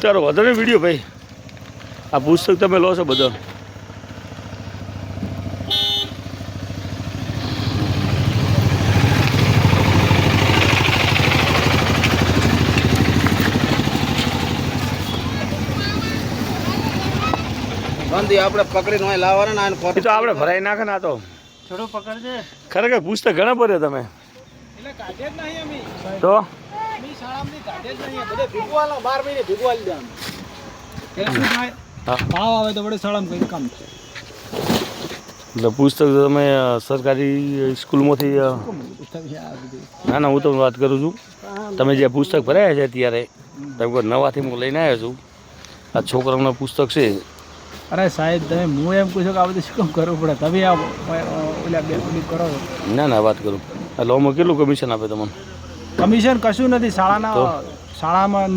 ચાલો વધારે વિડીયો ભાઈ. આ પુસ્તક તમે લો છો બધા. આપણે પકડીને લાવવાના એ તો આપણે ભરાઈ નાખે ને. આ તો થોડો પકડજે. ખરેખર પુસ્તક ઘણા પડે તમે એટલે કાઢે જ નહીં અમે. તો અમે શાળામાં કાઢે જ નહીં. બધે ભીગવાલા 12 મહિને ભીગવાલી દે અમે. એટલે શું થાય? હા. ભાવ આવે તો વડે શાળામાં કંઈ કામ છે. એટલે પુસ્તક તમે સરકારી સ્કૂલમાંથી ના ના હું તો વાત કરું છું. તમે જે પુસ્તક ભરાયા છે અત્યારે તમે કોઈ નવાથી હું લઈને આવ્યો છું. આ છોકરાઓનું પુસ્તક છે. અરે સાહેબ તમે હું એમ પૂછો કે આ બધું શું કામ કરવું પડે? તમે આ ઓલા બે ઓલી કરો છો. ના ના વાત કરું. એટલે આમાં કેટલું કમિશન આપે તમને? કમિશન કશું નથી. શાળામાં અંદર